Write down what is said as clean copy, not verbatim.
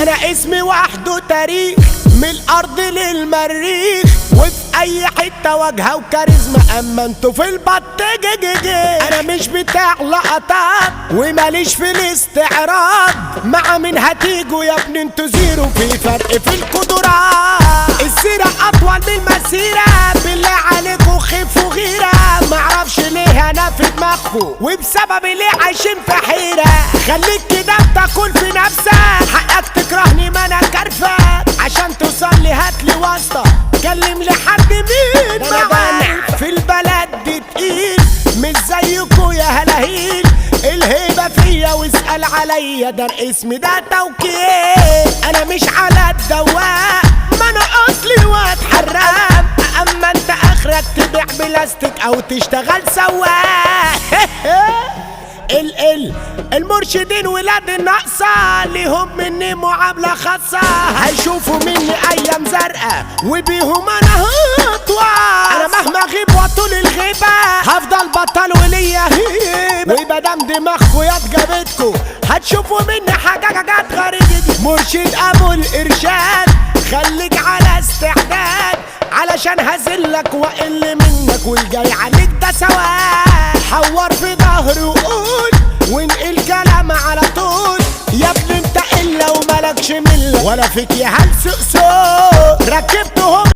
انا اسمي وحده تاريخ، من الارض للمريخ، وفي اي حته واجهه وكاريزما. اما انتوا في البط جي. انا مش بتاع لقطات وماليش في الاستعراض. مع مين هتيجوا يا ابني؟ انتوا زيرو، في فرق في القدرات. السيره اطول من المسيره، بالله عليكوا خفوا غيره. معرفش ليه انا في دماغكوا، وبسبب ليه عايشين في حيره. خليك كده بتاكل في نفسك، حقك تكرهني ما انا كرفك. عشان توصل لي هاتلي واسطه، كلم لي حد مين معاك. في البلد دي تقيل، مش زيكوا يا هلاهيل. الهيبه فيا واسال عليا، ده اسمي ده توكيل. انا مش على الدواء، ما انا اصلي واتحرم. اما انت اخرك تبيع بلاستيك او تشتغل سواق. المرشدين ولاد الناقصة، ليهم مني معاملة خاصة. هيشوفوا مني ايام زرقاء وبيهم انا هطوى. انا مهما اغيب وطول الغيبة هفضل بطل وليا هيبة. ومادام دماغكوا يا جابتكوا هتشوفوا مني حاجات غريبة. مرشد ابو الارشاد، خليك على استعداد، علشان هزلك واقل منك والجاي عليك ده سواء. حور في ظهري وقول وانقل كلام على طول. يا ابني انت الا وملكش مله، ولا فيك يا هلس ركبتهم